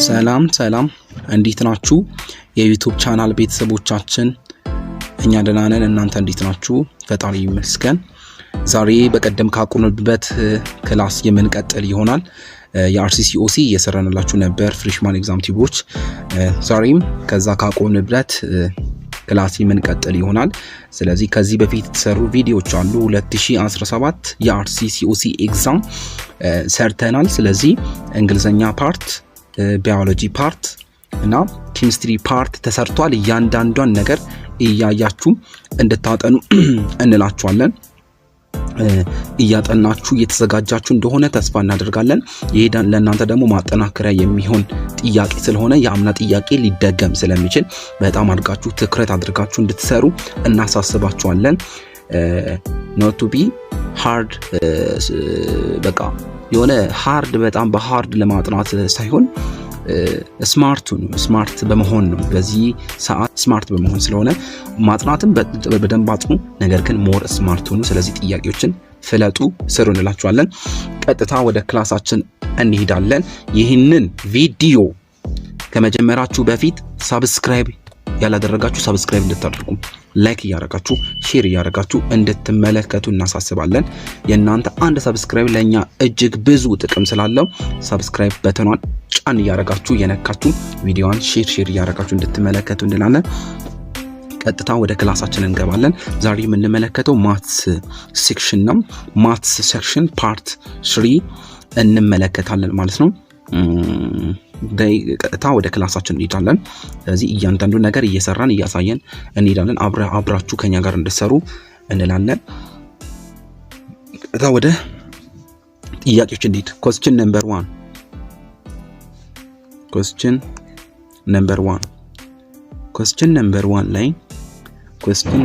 ሰላም እንዴት ናችሁ የዩቲዩብ ቻናል ቤተሰቦቻችን? እኛ ደህና ነን። እናንተ እንዴት ናችሁ? ፈጣሪ ይመስገን። ዛሬ በቀደም ካቆምንበት ክላስ የምንቀጥል ይሆናል። የአርሲሲኦሲ እየሰራንላችሁ ነበር ፍሬሽማን ኤግዛም ቲዩቦች። ዛሬም ከዛ ካቆምንበት ክላስ የምንቀጥል ይሆናል። ስለዚህ ከዚህ በፊት የተሰሩ ቪዲዮዎች አሉ። 2017 የአርሲሲኦሲ ኤግዛም ሰርተናል። ስለዚህ እንግሊዘኛ ፓርት፣ ባዮሎጂ ፓርት እና ኬሚስትሪ ፓርት ተሰርቷል። እያንዳንዷን ነገር እያያችሁ እንድታጠኑ እንላችኋለን። እያጠናችሁ እየተዘጋጃችሁ እንደሆነ ተስፋ እናደርጋለን። ይሄዳን ለእናንተ ደግሞ ማጠናከሪያ የሚሆን ጥያቄ ስለሆነ የአምና ጥያቄ ሊደገም ስለሚችል በጣም አድርጋችሁ ትኩረት አድርጋችሁ እንድትሰሩ እናሳስባችኋለን። not to be hard በቃ የሆነ ሃርድ በጣም በሃርድ ለማጥናት ሳይሆን ስማርት በመሆን ነው። በዚህ ሰዓት ስማርት በመሆን ስለሆነ ማጥናትም በደንብ አጥኑ፣ ነገር ግን ሞር ስማርት ሆኑ። ስለዚህ ጥያቄዎችን ፍለጡ፣ ስሩ እንላችኋለን። ቀጥታ ወደ ክላሳችን እንሄዳለን። ይህንን ቪዲዮ ከመጀመራችሁ በፊት ሰብስክራይብ ያላደረጋችሁ ሰብስክራይብ እንድታደርጉ፣ ላይክ ያደረጋችሁ ሼር ያደረጋችሁ እንድትመለከቱ እናሳስባለን። የእናንተ አንድ ሰብስክራይብ ለኛ እጅግ ብዙ ጥቅም ስላለው ሰብስክራይብ በተኗን ጫን ያደረጋችሁ የነካችሁ ቪዲዮዋን ሼር ያደረጋችሁ እንድትመለከቱ እንላለን። ቀጥታ ወደ ክላሳችን እንገባለን። ዛሬ የምንመለከተው ማትስ ሴክሽን ነው። ማትስ ሴክሽን ፓርት 3 እንመለከታለን ማለት ነው። ቀጥታ ወደ ክላሳችን እንሄዳለን። ስለዚህ እያንዳንዱ ነገር እየሰራን እያሳየን እንሄዳለን። አብራችሁ ከኛ ጋር እንድትሰሩ እንላለን። ቀጥታ ወደ ጥያቄዎች እንሂድ። question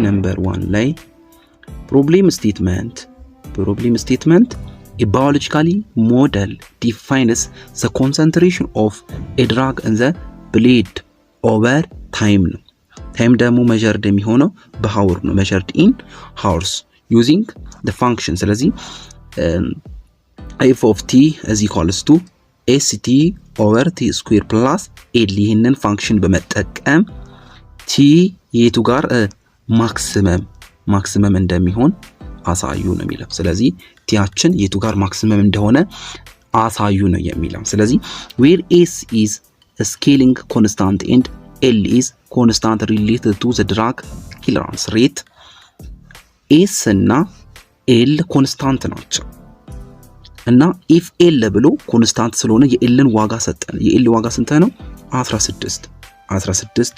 number 1 ላይ problem statement a biological model defines the concentration of a drug in the blood over time. Time ደግሞ measured የሚሆነው በhour ነው። measured in hours using the function. ስለዚህ f of t is equals to st over t square plus l ይህንን ፋንክሽን በመጠቀም t የቱ ጋር ማክሲመም እንደሚሆን አሳዩ ነው የሚለው። ስለዚህ ቲያችን የቱ ጋር ማክሲመም እንደሆነ አሳዩ ነው የሚለው። ስለዚህ where s is a scaling constant and l is constant related to the drug clearance rate, s እና l ኮንስታንት ናቸው እና if l ብሎ ኮንስታንት ስለሆነ የlን ዋጋ ሰጠን። የl ዋጋ ስንት ነው? 16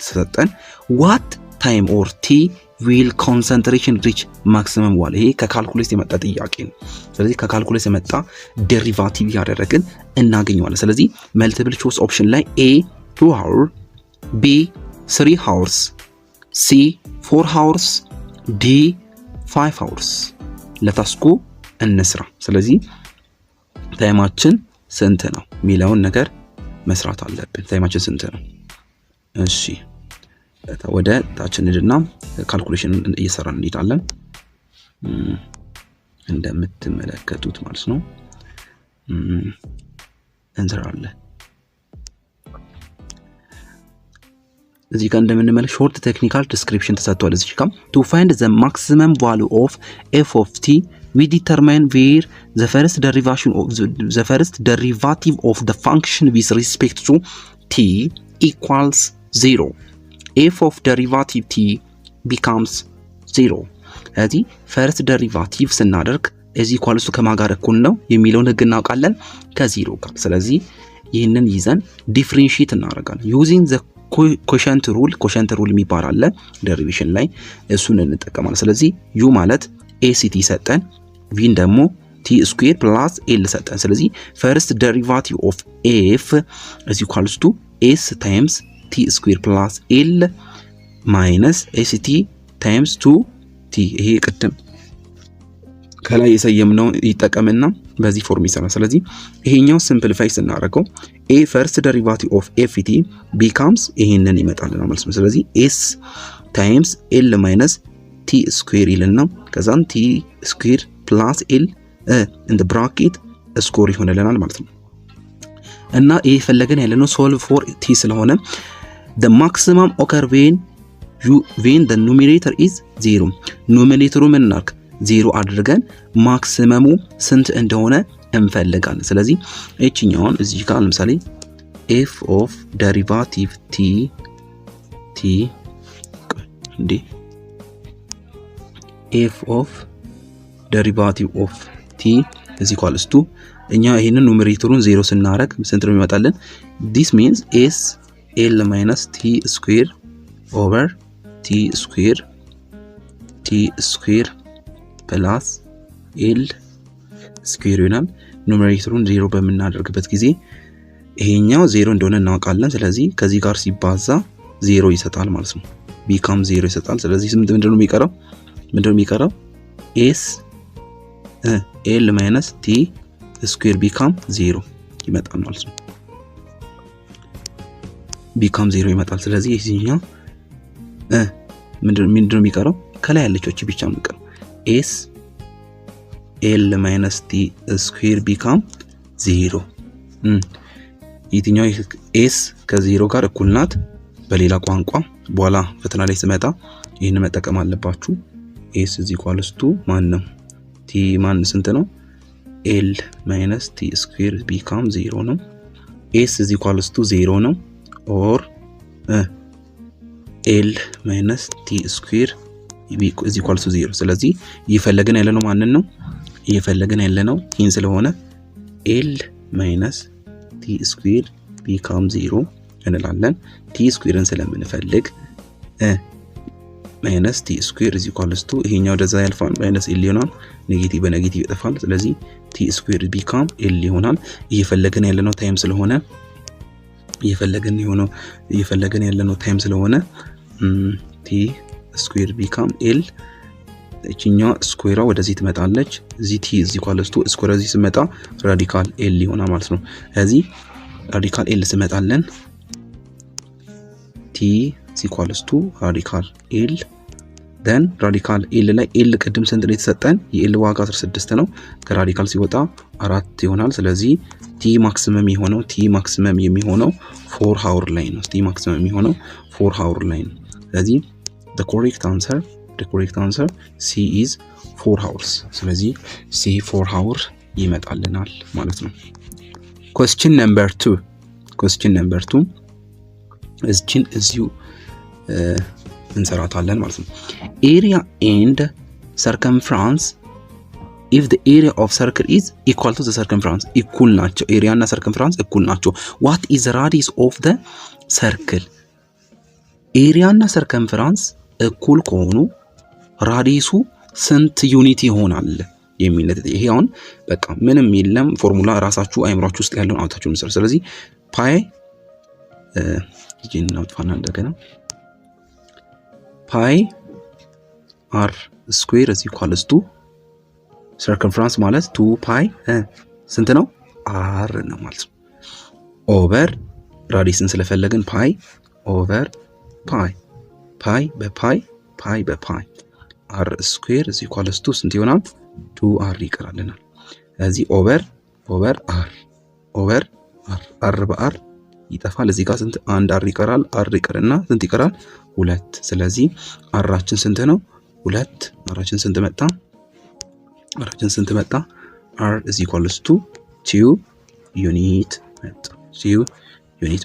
ሰጠን። what time or t will concentration reach maximum ዋለ። ይሄ ከካልኩሌስ የመጣ ጥያቄ ነው። ስለዚህ ከካልኩሌስ የመጣ ዴሪቫቲቭ ያደረግን እናገኘዋለን። ስለዚህ መልቲፕል ቾይስ ኦፕሽን ላይ a 2 hours b 3 hours c 4 hours d 5 hours ለታስኩ እንስራ። ስለዚህ ታይማችን ስንት ነው የሚለውን ነገር መስራት አለብን። ታይማችን ስንት ነው? እሺ ወደ ታች እንሂድና ካልኩሌሽን እየሰራን እንሄዳለን። እንደምትመለከቱት ማለት ነው እንሰራለን። እዚህ ጋር እንደምንመለከት ሾርት ቴክኒካል ዲስክሪፕሽን ተሰጥቷል። እዚህ ጋር to find the maximum value of f of t we determine where the first derivative of the function with respect to t equals 0. f of derivative t becomes 0. ስለዚህ first derivative ስናደርግ is equals to ከማን ጋር እኩል ነው የሚለውን ህግ እናውቃለን፣ ከ0 ጋር። ስለዚህ ይህንን ይዘን ዲፍረንሺየት እናደርጋለን using the quotient rule የሚባል አለ ዴሪቬሽን ላይ፣ እሱን እንጠቀማለን። ስለዚህ u ማለት act ሰጠን፣ v ደግሞ t square plus l ሰጠን። ስለዚህ first derivative of f is equals to s times t square plus l minus st times 2t። ይሄ ቅድም ከላይ የሰየምነው ይጠቀምና በዚህ ፎርም ይሰራል። ስለዚህ ይሄኛው ሲምፕሊፋይ ስናደርገው a first derivative of ft becomes ይሄንን ይመጣልና ማለት ነው። ስለዚህ s times l minus t square ይልና ከዛን t square plus l in the bracket ስኮር ይሆነልናል ማለት ነው። እና ይሄ ፈለገን ያለነው solve for t ስለሆነ the maximum occur when the numerator is 0 ኑሜሬተሩ ምን እናርክ 0 አድርገን ማክሲመሙ ስንት እንደሆነ እንፈልጋለን። ስለዚህ እቺኛውን እዚህ ጋር ለምሳሌ f of derivative t እንዴ f of derivative of t is equals to እኛ ይሄንን ኑሜሬተሩን 0 ስናረግ ስንት ነው የሚመጣልን? this means s l minus t square over t square plus l square ይሆናል። ኑሜሬተሩን 0 በመናደርግበት ጊዜ ይሄኛው 0 እንደሆነ እናውቃለን። ስለዚህ ከዚህ ጋር ሲባዛ 0 ይሰጣል ማለት ነው። become 0 ይሰጣል። ስለዚህ ምንድነው የሚቀረው? s l minus t square become 0 ይመጣል ማለት ነው። become 0 ይመጣል። ስለዚህ ይሄኛው ምንድነው የሚቀረው? ከላይ ያለችው እቺ ብቻ ነው የሚቀረው። s l minus t square become 0 የትኛው s ከ0 ጋር እኩል ናት? በሌላ ቋንቋ በኋላ ፈተና ላይ ስመጣ ይሄን መጠቀም አለባችሁ። s is equals to ማን ነው? t ማን ስንት ነው? l minus t square become 0 ነው። s is equals to 0 ነው or l minus t square is equals to 0። ስለዚህ እየፈለገን ያለነው ማንን ነው? እየፈለገን ያለነው ይሄን ስለሆነ l minus t square become 0 እንላለን። t squareን ስለምንፈልግ minus t square is equals to ይሄኛው ወደዛ ያልፋል minus l ይሆናል። ኔጌቲቭ በኔጌቲቭ ይጠፋል። ስለዚህ t square become l ይሆናል። እየፈለገን ያለነው ታይም ስለሆነ t square become l እቺኛው ስኩዌሯ ወደዚህ ትመጣለች። እዚህ t is equals to ስኩዌር እዚህ ሲመጣ ራዲካል l ይሆናል ማለት ነው። ስለዚህ ራዲካል l ሲመጣለን t is equals to ራዲካል l then ራዲካል l ላይ l ቅድም ስንት ነው የተሰጠን? የl ዋጋ 16 ነው። ከራዲካል ሲወጣ 4 ይሆናል። ስለዚህ t ማክሲመም የሚሆነው 4 ሃወር ላይ ነው። t ማክሲመም የሚሆነው 4 ሃወር ላይ ነው። ስለዚህ the correct answer c is 4 hours። ስለዚህ c 4 hour ይመጣልናል ማለት ነው። question number 2 እዚሁ እንሰራታለን ማለት ነው። area and circumference if the area of circle is equal to the circumference እኩል ናቸው። area እና circumference እኩል ናቸው። what is the radius of the circle? area እና circumference እኩል ከሆኑ ራዲየሱ ስንት ዩኒት ይሆናል የሚል ይሄ አሁን በቃ ምንም የለም ፎርሙላ ራሳችሁ አይምራችሁ ውስጥ ያለውን አውጣችሁ ነው። ስለዚህ ፓይ ይሄን አውጥፋና እንደገና ፓይ r ስኩዌር is equals to circumference ማለት 2 ፓይ ስንት ነው? r ነው ማለት ነው። ኦቨር ራዲየስን ስለፈለግን ፓይ ኦቨር ፓይ በፓይ r ስኩዌር is equals to ስንት ይሆናል? 2r ይቀራልናል። ስለዚህ ኦቨር r በr ይጠፋል። እዚህ ጋር ስንት አንድ r ይቀራል። r ይቀርና ስንት ይቀራል? 2። ስለዚህ rአችን ስንት ነው? 2። rአችን ስንት መጣ? r is equals to 2 ዩኒት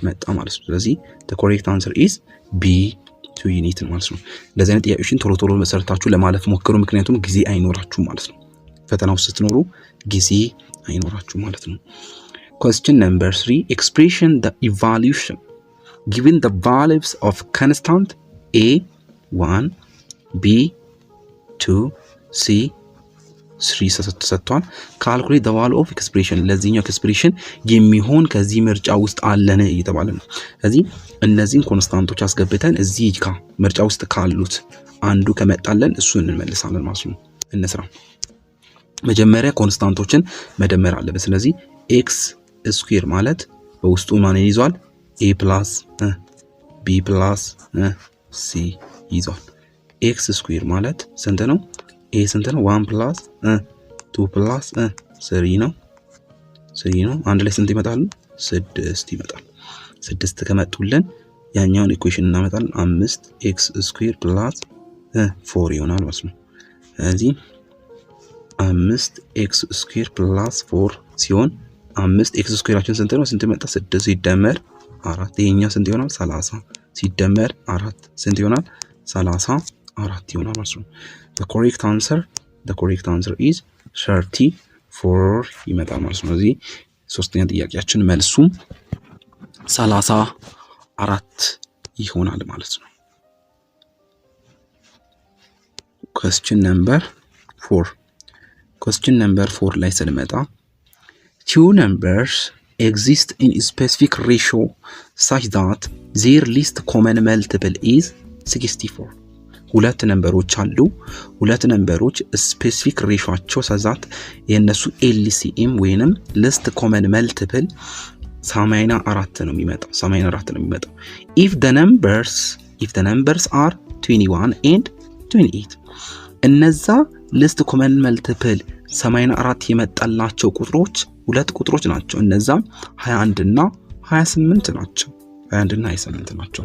መጣ ማለት ነው። ስለዚህ the correct answer is b 2 ዩኒት ማለት ነው። ለዚህ አይነት ጥያቄዎችን ቶሎ መሰረታችሁ ለማለፍ ሞክሩ። ምክንያቱም ጊዜ አይኖራችሁ ማለት ነው። ፈተናው ስትኖሩ ጊዜ አይኖራችሁ ማለት ነው። question number 3 expression the evolution given the values of constant a 1 b 2 c 3 ተሰጥቷል። calculate the value of expression ለዚህኛው ኤክስፕሬሽን የሚሆን ከዚህ ምርጫ ውስጥ አለን እየተባለ ነው። ስለዚህ እነዚህን ኮንስታንቶች አስገብተን እዚህ ጋር ምርጫ ውስጥ ካሉት አንዱ ከመጣለን እሱን እንመልሳለን ማለት ነው። እንስራ። መጀመሪያ ኮንስታንቶችን መደመር አለበት። ስለዚህ x ስኩዌር ማለት በውስጡ ማን ይዟል? a plus b plus c ይዟል። x ስኩዌር ማለት ስንት ነው? a ስንት ነው? 1 plus 2 plus 3 ነው። አንድ ላይ ስንት ይመጣሉ? 6 ይመጣል 6 ከመጡልን ያኛውን ኢኩዌሽን እናመጣለን 5x² + 4 ይሆናል ማለት ነው ስለዚህ 5x² + 4 ሲሆን 5x² አችን ስንት ነው ስንት መጣ 6 ሲደመር 4 ይሄኛው ስንት ይሆናል 30 ሲደመር 4 ስንት ይሆናል 34 ይሆናል ማለት ነው the correct answer is 34 ይመጣል ማለት ነው ስለዚህ ሶስተኛ ጥያቄያችን መልሱ 34 ይሆናል ማለት ነው question number 4 ላይ ስንመጣ two numbers exist in a specific ratio such that their least common multiple is 64 ሁለት ነምበሮች አሉ ሁለት ነምበሮች ስፔሲፊክ ሬሾአቸው ሰዛት የነሱ LCM ወይንም least common multiple 84 ነው የሚመጣው if the numbers are 21 and 28 እነዛ least common multiple 84 የመጣላቸው ቁጥሮች ሁለት ቁጥሮች ናቸው እነዛ 21 እና 28 ናቸው 21 እና 28 ናቸው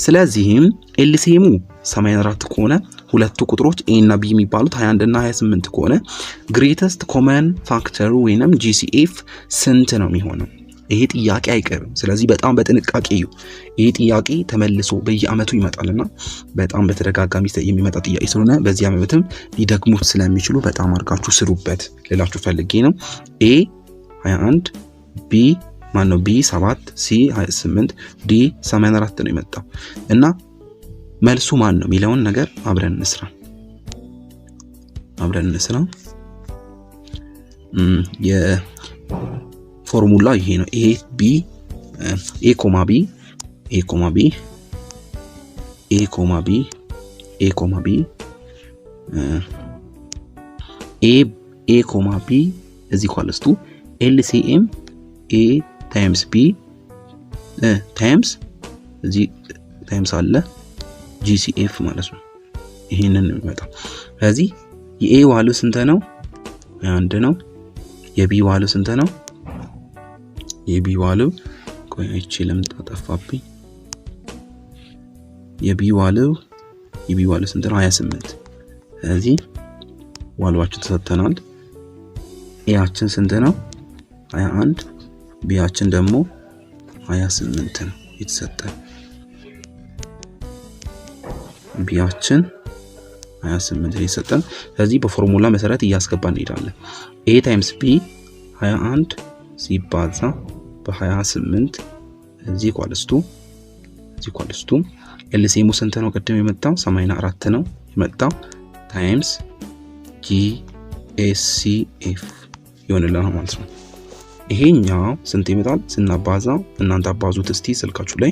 ስለዚህም LCM 84 ከሆነ ሁለቱ ቁጥሮች A እና B የሚባሉት 21 እና 28 ከሆነ greatest common factor ወይንም GCF ስንት ነው የሚሆነው ይሄ ጥያቄ አይቀርም ስለዚህ በጣም በጥንቃቄ እዩ ይሄ ጥያቄ ተመልሶ በየአመቱ ይመጣልና በጣም በተደጋጋሚ የሚመጣ ጥያቄ ስለሆነ በዚህ አመትም ሊደግሙት ስለሚችሉ በጣም አርጋችሁ ስሩበት ለላችሁ ፈልጌ ነው A 21 B ማነው B 7 C 28 D 84 ነው የመጣው እና መልሱ ማን ነው የሚለውን ነገር አብረን እንስራ የፎርሙላ ይሄ ነው A B A, B A, B A, B A, B A, B is equals to LCM A times B times አለ GCF ማለት ነው ይሄንን ነው የሚመጣው ስለዚህ የA ዋሉ ስንት ነው 1 ነው የB ዋሉ ስንት ነው የB ዋሉ ቆይቼ ለምን ተጠፋብኝ የB ዋሉ ስንት ነው 28 ስለዚህ ዋሉዋችን ተሰጥተናል A አችን ስንት ነው 21 B አችን ደግሞ 28 ነው የተሰጠን B አችን 28 የተሰጠን ስለዚህ በፎርሙላ መሰረት እያስገባን እንሄዳለን A times B 21 ሲባዛ በ28 እዚህ ኳልስቱ LCM ስንት ነው ቀደም የመጣው 84 ነው የመጣው ታይምስ GCF ይሆንልናል ማለት ነው ይሄኛው ስንት ይመጣል ስናባዛ እናንተ አባዙት እስቲ ስልካችሁ ላይ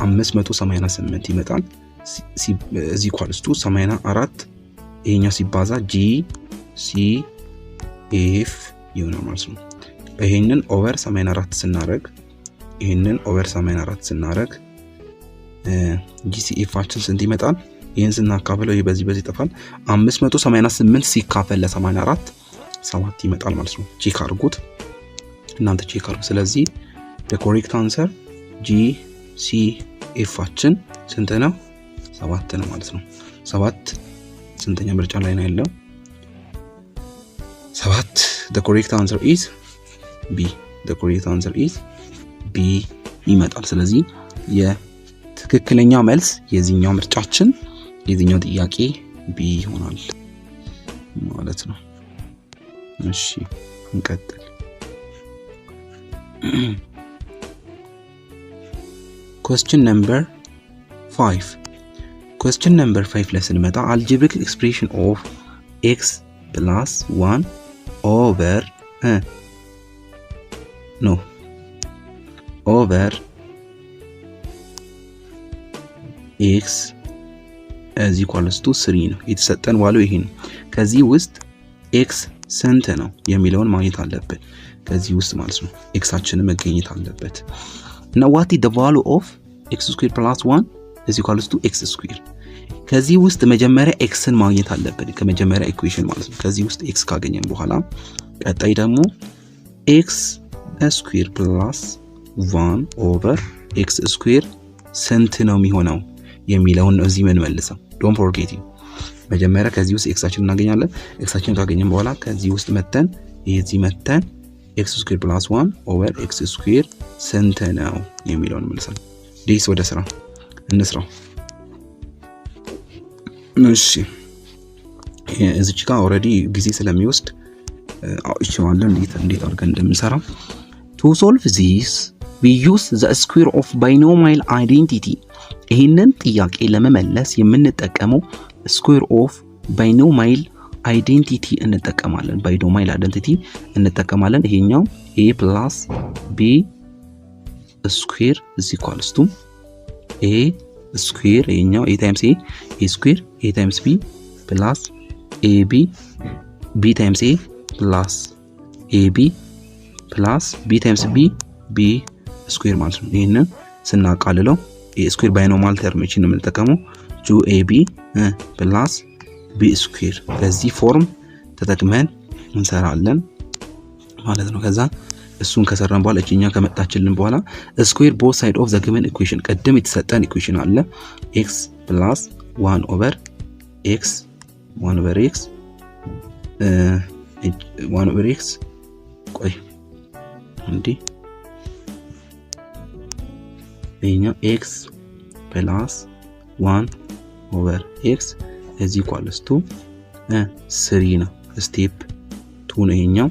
588 ይመጣል እዚህ ኳልስቱ 84 ይሄኛው ሲባዛ GCF ይሆናል ማለት ነው ይሄንን ኦቨር 84 ስናረግ GCF አችን ስንት ይመጣል ይሄን ስናካፍለው በዚህ ይጠፋል 588 ሲካፈል ለ84 7 ይመጣል ማለት ነው ቼክ አድርጉት እናንተ ቼክ አድርጉ ስለዚህ the correct answer GCF አችን ስንት ነው 7 ነው ማለት ነው 7 ስንተኛ ምርጫ ላይ ነው ያለው 7 the correct answer is B ይመጣል ስለዚህ የትክክለኛ መልስ የዚህኛው ምርጫችን የዚህኛው ጥያቄ B ይሆናል ማለት ነው እሺ እንቀጥል question number 5 ላይ ስንመጣ algebraic expression of x plus 1 over x is equals to 3 ነው የተሰጠን ዋለው ይሄ ነው ከዚህ ውስጥ x ስንት ነው የሚለውን ማግኘት አለብን ከዚህ ውስጥ ማለት ነው x አችንን መገኘት አለበት እና what is the value of x² + 1 is equals to x²? ከዚህ ውስጥ መጀመሪያ xን ማግኘት አለብን ከመጀመሪያ ኢኩዌሽን ማለት ነው ከዚህ ውስጥ x ካገኘን በኋላ ቀጣይ ደግሞ x² + 1 over x square ስንት ነው የሚሆነው የሚለውን ነው እዚህ ምን መልሰው don't forget it መጀመሪያ ከዚህ ውስጥ x አችን እናገኛለን x አችን ካገኘን በኋላ ከዚህ ውስጥ መተን እዚህ መተን x square plus 1 over x square ስንት ነው የሚለውን መልሰን ዲስ ወደ ስራ እንስራው እሺ እዚህ ጋር ኦሬዲ ጊዜ ስለሚወስድ አውጥቼዋለሁ እንዴት አድርገን እንደምንሰራ to solve this we use the square of binomial identity ይሄንን ጥያቄ ለመመለስ የምንጠቀመው square of binomial identity እንጠቀማለን binomial identity እንጠቀማለን ይሄኛው a plus b square is equals to a square ይሄኛው a times a square a times b plus ab b times a plus ab plus b times b square ማለት ነው ይሄንን ስናቃልለው a square binomial termችን እንጠቀመው 2ab plus b square በዚህ ፎርም ተጠቅመን እንሰራለን ማለት ነው ከዛ እሱን ከሰራን በኋላ እኛ ከመጣችልን በኋላ square both side of the given equation ቀደም የተሰጠን ኢኩዌሽን አለ x plus 1 over x 1 over x 1 over x ቆይ እንዴ ይሄኛው x plus 1 over x is equals to 3 ነው ስቴፕ 2 ነው ይሄኛው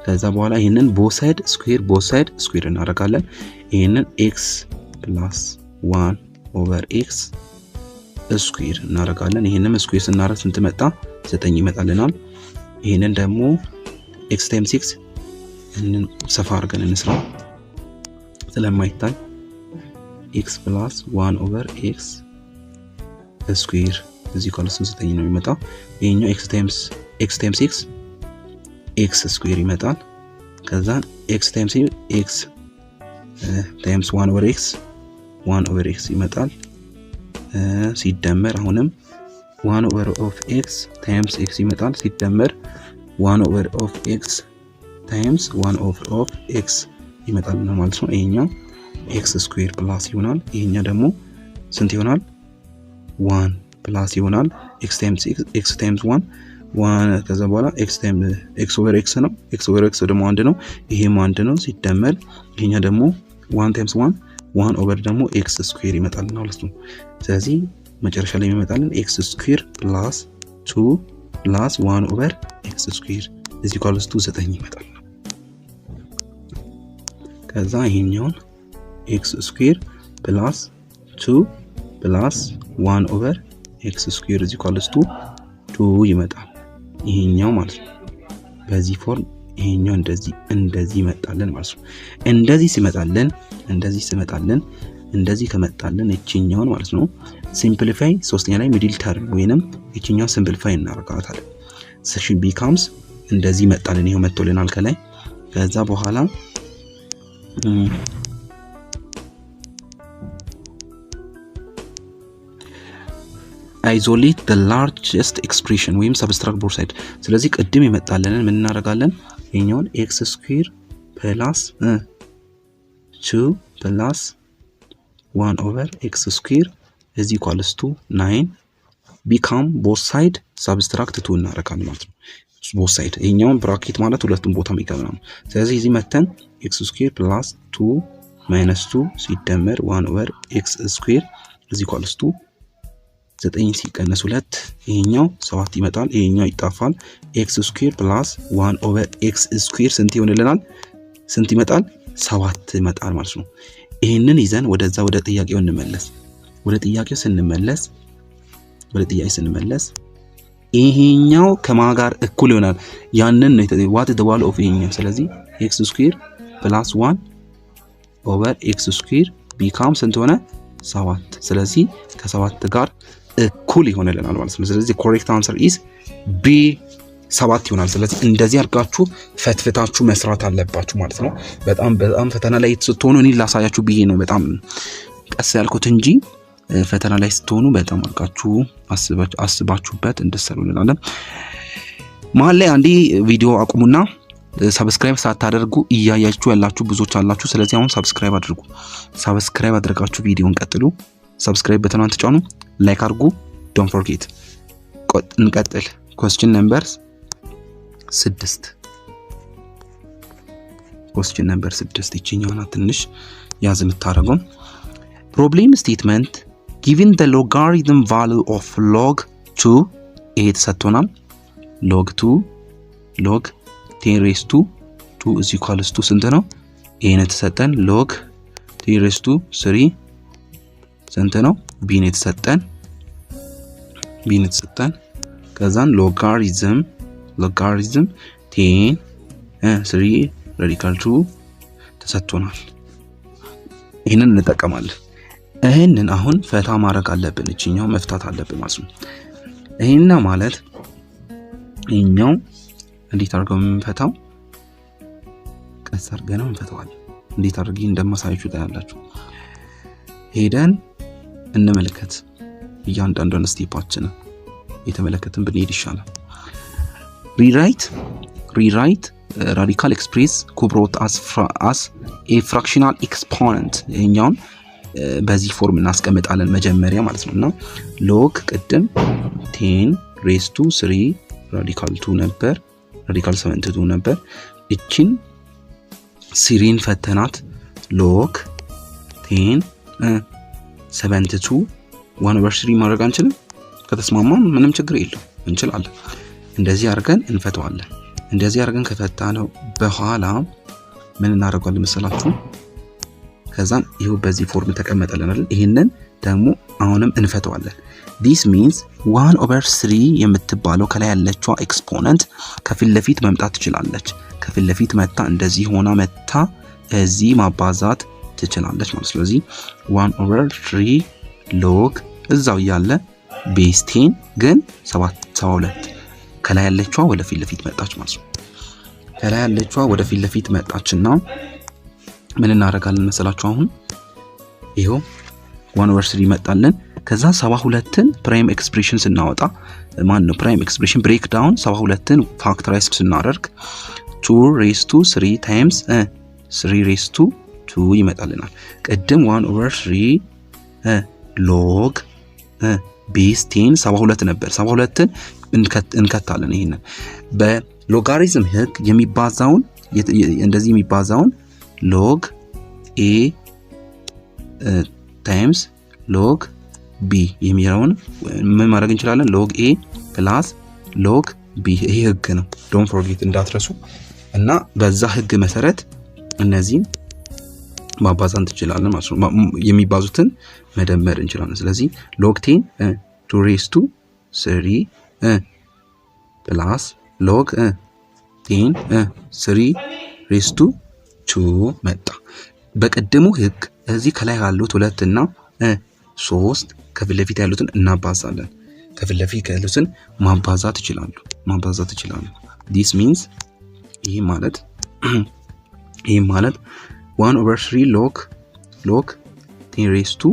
ከዛ በኋላ ይሄንን both side square እናደርጋለን ይሄንን x plus 1 over x square እናደርጋለን ይሄንን ስኩዌር ስናደርግ ስንት መጣ 9 ይመጣልናል ይሄንን ደግሞ x times 6 እንን ሰፋ አድርገን እንስራ ስለማይታይ x plus 1 over x square is equals to 9 ነው የሚመጣው ይሄኛው x times 6 x square ይመጣል ከዛ x times x times 1 over x ይመጣል ሲደመር አሁንም 1 over of x times x ይመጣል ሲደመር 1 over of x times 1 over of x ይመጣል ማለት ነው ይሄኛው x square plus ይሆናል ይሄኛው ደግሞ ስንት ይሆናል 1 plus ይሆናል x times 1 ከዛ በኋላ x times x over x ነው x over x ደግሞ 1 ነው ይሄም 1 ነው ሲደመር ይሄኛው ደግሞ 1 times 1 over ደግሞ x square ይመጣል ማለት ነው ስለዚህ መጨረሻ ላይ የሚመጣልን x square plus 2 plus 1 over x square is equals to 9 ይመጣል ከዛ ይሄኛውን x square plus 2 plus 1 over x square is equals to 2 ይመጣል ይሄኛው ማለት ነው በዚህ ፎርም ይሄኛው እንደዚህ ይመጣልን ማለት ነው እንደዚህ ከመጣልን እቺኛውን ማለት ነው ሲምፕሊፋይ ሶስተኛ ላይ ሚድል ተርም ወይንም እቺኛው ሲምፕሊፋይ እናደርጋታለን section becomes እንደዚህ መጣልን ይሄው መጥቶልናል ከላይ ከዛ በኋላ isolate the largest expression ወይም subtract both sides ስለዚህ ቅድም የመጣልንን ምን እናደርጋለን ይሄኛውን x square plus 2 plus 1 over x square is equals to 9 become both side subtract 2 እናደርጋለን ማለት ነው both side ይሄኛውን ብራኬት ማለት ሁለቱም ቦታ የሚገባ ነው ስለዚህ እዚህ መተን x square plus 2 minus 2 ሲደመር 1 over x square is equals to 9 ሲቀነስ 2 ይሄኛው 7 ይመጣል ይሄኛው ይጣፋል x square plus 1 over x square ስንት ይሆንልናል ስንት ይመጣል 7 ይመጣል ማለት ነው ይሄንን ይዘን ወደዛ ወደ ጥያቄው እንመለስ ወደ ጥያቄው ስንመለስ ይሄኛው ከማን ጋር እኩል ይሆናል ያንን ነው what is the value of ይሄኛው ስለዚህ x square plus 1 over x square become ስንት ሆነ 7 ስለዚህ ከ7 ጋር እኩል ይሆነልናል ማለት ነው ስለዚህ correct answer is b 7 ይሆናል ስለዚህ እንደዚህ አድርጋችሁ ፈትፍታችሁ መስራት አለባችሁ ማለት ነው በጣም ፈተና ላይ ስትሆኑ እኔ ላሳያችሁ ብዬ ነው በጣም ቀስ ያልኩት እንጂ ፈተና ላይ ስትሆኑ በጣም አድርጋችሁ አስባችሁበት እንድትሰሩ እንላለን መሀል ላይ አንዴ ቪዲዮ አቁሙና ሰብስክራይብ ሳታደርጉ እያያችሁ ያላችሁ ብዙዎች አላችሁ ስለዚህ አሁን ሰብስክራይብ አድርጉ ሰብስክራይብ አድርጋችሁ ቪዲዮን ቀጥሉ ሰብስክራይብ በተናንተ ጫኑ ላይክ አድርጉ don't forget እንቀጥል question number 6 question number 6 ይችኛውና ትንሽ ያዝ የምታረገው problem statement given the logarithm value of log 2 8 ተሰጥቶናል log 2 log 10 raised to 2 is equals to ስንት ነው a ተሰጠን log 10 raised to 3 ስንት ነው b ተሰጠን ከዛን logarithm 10 3 radical 2 ተሰጥቶናል ይሄንን እንጠቀማለን ይሄንን አሁን ፈታ ማድረግ አለብን እቺኛው መፍታት አለብን ማለት ነው ይሄና ማለት ይሄኛው እንዴት አድርገው የምንፈታው ቀስ አድርገን እንፈታዋለን እንዴት አድርገን እንደማሳያችሁ ታያላችሁ ሄደን እንመለከት እያንዳንዱን ስቴፓችንን የተመለከትን ብንሄድ ይሻላል rewrite radical express kubroth as a fractional exponent ይሄኛው በዚህ ፎርም እናስቀምጣለን መጀመሪያ ማለት ነውና log ቅድም 10 raised to 3 radical 2 ነበር radical 72 ነበር እቺን ሲሪን ፈተናት log 10 72 1/3 ማድረግ አንችልም ከተስማማን ምንም ችግር የለም እንችላለን እንደዚህ አድርገን እንፈተዋለን እንደዚህ አድርገን ከፈታነው በኋላ ምን እናደርጋለን መሰላችሁ ከዛን ይሄው በዚህ ፎርም ተቀመጠልን አይደል ይሄንን ደግሞ አሁንም እንፈተዋለን this means 1/3 የምትባለው ከላይ ያለችው ኤክስፖነንት ከፊት ለፊት መምጣት ትችላለች ከፊት ለፊት መጣ እንደዚህ ሆና መጣ እዚህ ማባዛት ትችላለች ማለት ስለዚህ 1/3 log እዛው ያለ ቤዝ 10 ግን 72 ከላይ ያለችው ወደ ፊት ለፊት መጣች ማለት ነው ከላይ ያለችው ወደ ፊት ለፊት መጣችና ምን እናደርጋለን መሰላችሁ አሁን ይሄው 1/3 ይመጣልን ከዛ 72ን ፕራይም ኤክስፕሬሽን ስናወጣ ማን ነው ፕራይም ኤክስፕሬሽን ብሬክ ዳውን 72ን ፋክተራይዝ ስናደርግ 2 raised to 3 times 3 raised to 2 ይመጣልናል ቀደም 1/3 log base 10 72 ነበር 72ን እንከታለን ይሄንን በሎጋሪዝም ህግ የሚባዛውን እንደዚህ የሚባዛውን log a times log b የሚለውን ምን ማድረግ እንችላለን log a plus log b ይሄ ህግ ነው don't forget እንዳትረሱ እና በዛ ህግ መሰረት እነዚህን ማባዛት እንችላለን ማለት ነው የሚባዙትን መደመር እንችላለን ስለዚህ log 10 2 raised to 3 plus log 10 3 raised to 2 መጣ በቀደሙ ህግ እዚህ ከላይ ያሉት 2 እና 3 ከፊት ለፊት ያሉትን እናባዛለን ከፊት ለፊት ያሉትን ማባዛት ይችላሉ this means ይሄ ማለት 1/3 log 10 raised to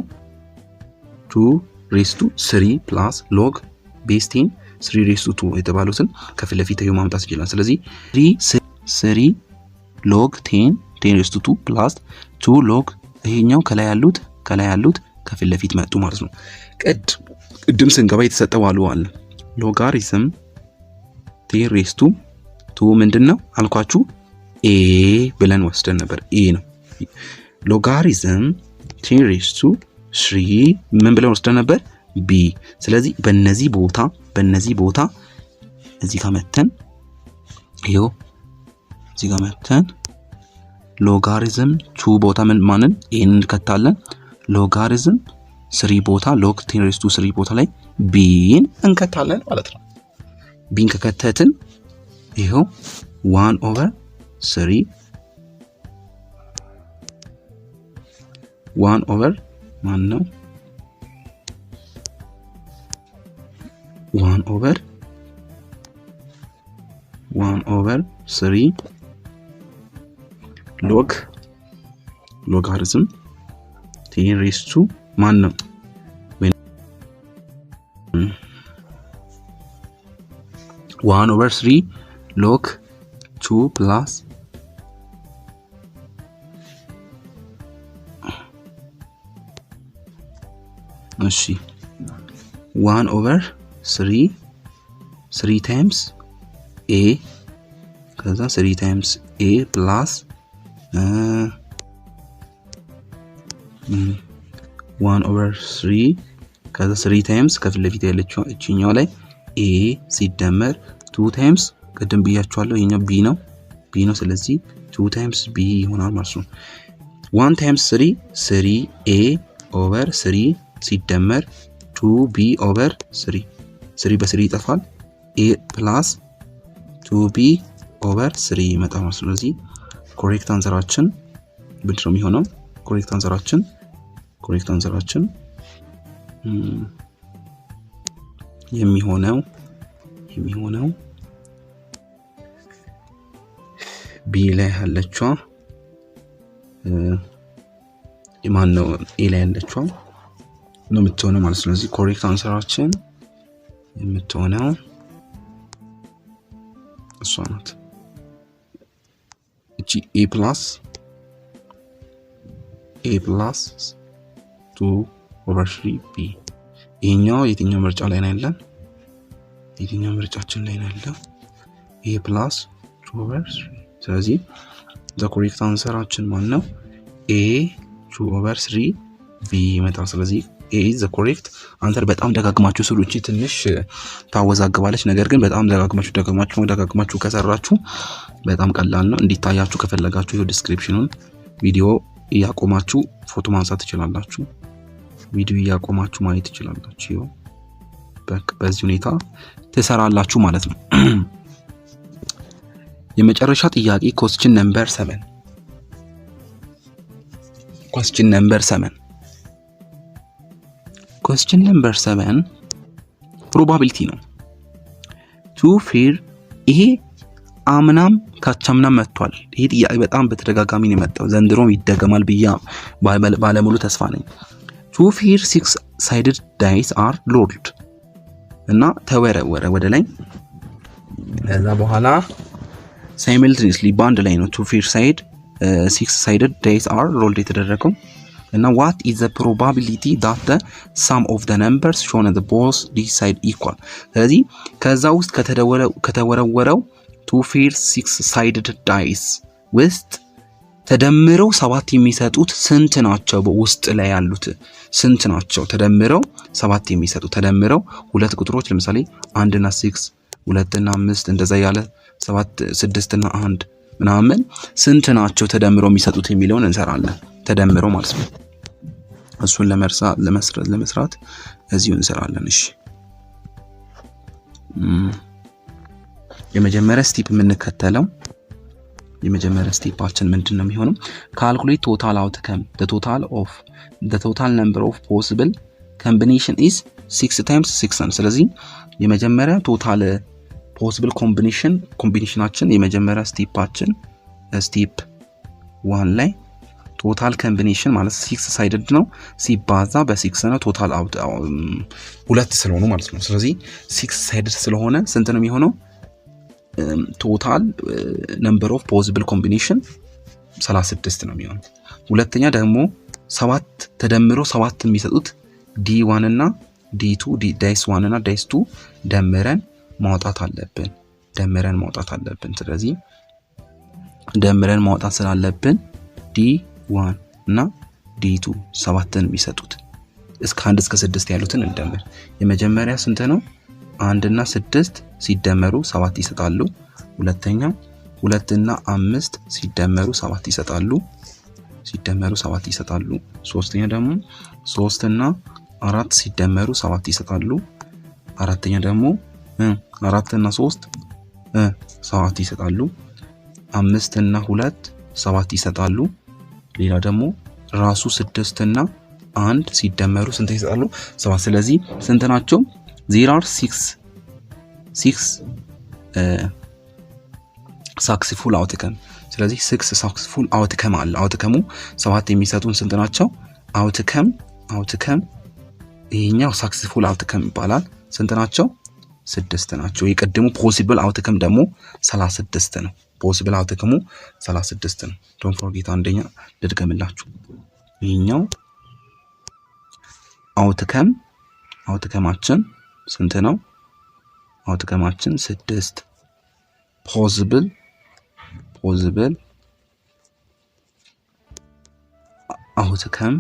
2 raised to 3 plus log base 10 3 raised to 2 የተባሉትን ከፊት ለፊት ይሄው ማምጣት ይችላል ስለዚህ 3 log 10 raised to 2 plus 2 log ይሄኛው ከላይ ያሉት ከፊት ለፊት መጡ ማለት ነው ቅድም ስንገባ የተሰጠው አለ ሎጋሪዝም 10 raised to 2 ምንድነው አልኳችሁ a ብለን ወስደን ነበር a ነው ሎጋሪዝም 10 raised to 3 ምን ብለን ወስደን ነበር b ስለዚህ በእነዚህ ቦታ እዚህ ጋር መተን ይሄው እዚህ ጋር መተን ሎጋሪዝም 2 ቦታ ማንን a እንከታለን ሎጋሪዝም 3 ቦታ log 10 raised to 3 ቦታ ላይ b እንከታለን ማለት ነው b ከከተትን ይሄው 1/3 ማን ነው 1/3 logarithm 10 raised to ማን ነው 1/3 log 2 plus እሺ 1 over 3 times a ከዛ 3 times a plus 1 over 3 ከዛ 3 times ከፊት ለፊት ያለችው እቺኛው ላይ a ሲደመር 2 times ቀደም ብያችኋለሁ ይሄኛው b ነው ስለዚህ 2 times b ይሆናል ማለት ነው 1 times 3a over 3 ሲደመር 2b over 3 በ3 ይጠፋል a plus 2b over 3 ይመጣል ማለት ነው ስለዚህ correct answerአችን ምንድነው የሚሆነው correct answerአችን የሚሆነው b ላይ ያለችው ማን ነው a ላይ ያለችው ነው የምትሆነው ማለት ነው ስለዚህ correct answerአችን የምትሆነው እሷ ናት እቺ a plus 2 over 3b ይሄኛው የትኛው ምርጫ ላይ ነው ያለን የትኛው ምርጫችን ላይ ነው ያለው a plus 2 over 3 ስለዚህ the correct answerአችን ማን ነው a 2 over 3b ይመጣል ስለዚህ a is the correct answer በጣም ደጋግማችሁ ስሩጪ ትንሽ ታወዛግባለች ነገር ግን በጣም ደጋግማችሁ ከሰራችሁ በጣም ቀላል ነው እንዲታያችሁ ከፈለጋችሁ ዲስክሪፕሽኑን ቪዲዮ ያቆማችሁ ፎቶ ማንሳት ትችላላችሁ ቪዲዮ ያቆማችሁ ማየት ትችላላችሁ በዚህ ሁኔታ ተሰራላችሁ ማለት ነው የመጨረሻ ጥያቄ question number 7 probability ነው to fear ይሄ አምናም ካቻምና መጥቷል ይሄ ጥያቄ በጣም በተደጋጋሚ ነው የመጣው ዘንድሮም ይደገማል ብያ ባለሙሉ ተስፋ ነኝ to fear 6-sided dice are rolled እና ተወረወረ ወደ ላይ ከዛ በኋላ simultaneously band ላይ ነው to fear side 6-sided dice are rolled የተደረገው እና what is the probability that the sum of the numbers shown at the both these side equal ስለዚህ ከዛ ውስጥ ከተወረወረው to fear 6-sided dice ውስጥ ተደምረው 7 የሚሰጡት ስንት ናቸው በውስጥ ላይ ያሉት ስንት ናቸው ተደምረው 7 የሚሰጡት ተደምረው ሁለት ቁጥሮች ለምሳሌ 1 እና 6 2 እና 5 እንደዛ ያለ 7 6 እና 1 ምናምን ስንት ናቸው ተደምረው የሚሰጡት የሚለውን እንሰራለን ተደምረው ማለት ነው እሱን ለመስራት እዚሁ እንሰራለን እሺ የመጀመሪያ ስቴፕ የምንከተለው የመጀመሪያ ስቴፓችን ምንድነው የሚሆነው calculate total outcome the total number of possible combination is 6 times 6 ስለዚህ የመጀመሪያ total possible combinationአችን የመጀመሪያ ስቴፓችን ስቴፕ 1 ላይ total combination ማለት 6 sided ነው ሲባዛ በ6 ነው total out ሁለት ስለሆኑ ማለት ነው ስለዚህ 6 sided ስለሆነ ስንት ነው የሚሆነው total number of possible combination 36 ነው የሚሆነው ሁለተኛ ደግሞ 7 ተደምሮ 7 የሚሰጡት d1 እና d2 dice 1 እና dice 2 ደምረን ማውጣት አለብን ስለዚህ ደምረን ማውጣት ስላለብን d1 እና d2 7ን የሚሰጡት እስከ 1 እስከ 6 ያሉትን እንደምር የመጀመሪያ ስንት ነው 1 እና 6 ሲደመሩ 7 ይሰጣሉ ሁለተኛ 2 እና 5 ሲደመሩ 7 ይሰጣሉ ሶስተኛ ደግሞ 3 እና 4 ሲደመሩ 7 ይሰጣሉ አራተኛ ደግሞ 4 እና 3 7 ይሰጣሉ 5 እና 2 7 ይሰጣሉ ሌላ ደግሞ ራሱ 6 እና 1 ሲደመሩ ስንት ይሰጣሉ 7 ስለዚህ ስንት ናቸው 0 6 successful outcome ስለዚህ 6 successful outcome አለ outcome 7 የሚሰጡን ስንት ናቸው outcome ይሄኛው successful outcome ይባላል ስንት ናቸው 6 ናቸው የቀደሙ possible outcome ደግሞ 36 ነው ፖሲብል አውትከሙ 36 ነው። ዶንት ፎርጌት አንደኛ ልድገምላችሁ። ይሄኛው አውትከማችን ስንት ነው? አውትከማችን 6 ፖሲብል አውትከም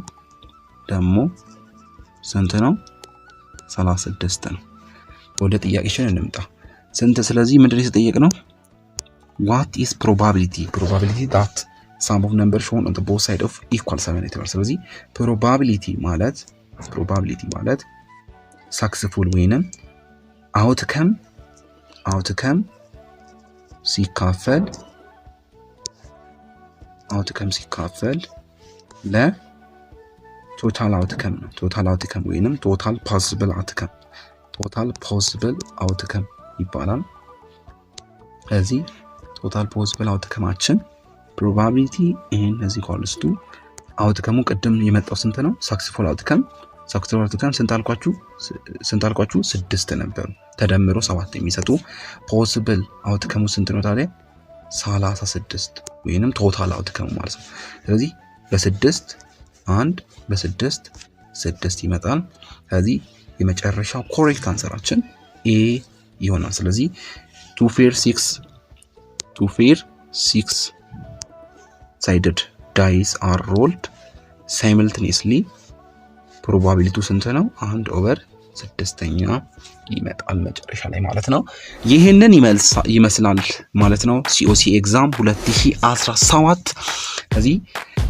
ደግሞ ስንት ነው? 36 ነው። ወደ ጥያቄሽን እንምጣ። ስንት ስለዚህ ምንድነው የተጠየቅነው? what is probability that sum of numbers shown on the both side of equal 7 ስለዚህ probability ማለት successful ወይንም outcome ሲካፈል ለቶታል አውትከም ነው። ቶታል አውትከም ወይንም ቶታል ፖሲብል አውትከም ይባላል። ስለዚህ ቶታል ፖሲብል አውትከማችን ፕሮባቢሊቲ ይሄን እዚህ ኮልስቱ አውትከሙ ቅድም የመጣው ስንት ነው? ሰክሰስፉል አውትከም ስንት አልኳችሁ? 6 ነበሩ ተደምሮ 7 የሚሰጡ ፖሲብል አውትከሙ ስንት ነው ታዲያ? 36 ወይንም ቶታል አውትከሙ ማለት ነው። ስለዚህ በ6 ይመጣል። ስለዚህ የመጨረሻው ኮሬክት አንሰራችን ኤ ይሆናል። ስለዚህ two fair six sided dice are rolled simultaneously ፕሮባቢሊቲው ስንት ነው? 1/6 ይመጣል መጨረሻ ላይ ማለት ነው። ይሄንን ይመስላል ማለት ነው ሲኦሲ ኤግዛም 2017። ስለዚህ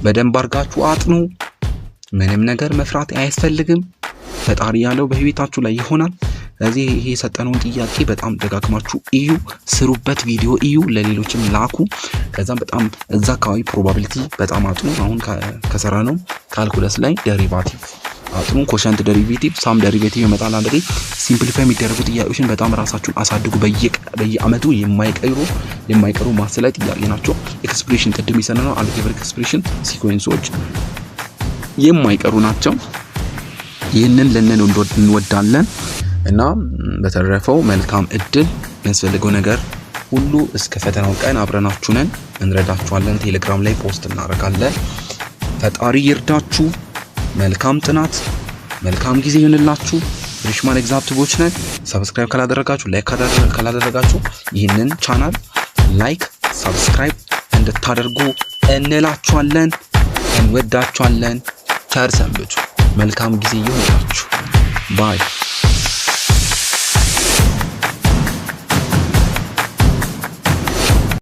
በደንብ አድርጋችሁ አጥኑ። ምንም ነገር መፍራት አያስፈልግም። ፈጣሪ ያለው በህይወታችሁ ላይ ይሆናል። ስለዚህ ይሄ የሰጠነውን ጥያቄ በጣም ደጋግማችሁ እዩ፣ ስሩበት፣ ቪዲዮ እዩ፣ ለሌሎችም ላኩ። ከዛም በጣም እዛ አካባቢ ፕሮባቢሊቲ በጣም አጥኑ። አሁን ከሰራ ነው ካልኩለስ ላይ ዴሪቫቲቭ አጥኑ፣ ኮሸንት ዴሪቬቲቭ፣ ሳም ዴሪቬቲቭ ይመጣል። አንዴ ሲምፕሊፋይ የሚደረጉ ጥያቄዎችን በጣም ራሳችሁን አሳድጉ። በየአመቱ የማይቀሩ ማትስ ላይ ጥያቄ ናቸው። ኤክስፕሬሽን ቅድም ይሰነነው አልጀብሪክ ኤክስፕሬሽን ሲኮንሶች የማይቀሩ ናቸው። ይህንን ለነን እንወዳለን እና በተረፈው መልካም እድል። የሚያስፈልገው ነገር ሁሉ እስከ ፈተናው ቀን አብረናችሁ ነን፣ እንረዳችኋለን። ቴሌግራም ላይ ፖስት እናደርጋለን። ፈጣሪ ይርዳችሁ። መልካም ጥናት፣ መልካም ጊዜ ይሁንላችሁ። ፍሬሽማን ኤግዛምቲቮች ነን። ሰብስክራይብ ካላደረጋችሁ፣ ላይክ ካላደረጋችሁ ይህንን ቻናል ላይክ ሰብስክራይብ እንድታደርጉ እንላችኋለን። እንወዳችኋለን። ቸር ሰንብቱ። መልካም ጊዜ ይሁንላችሁ። ባይ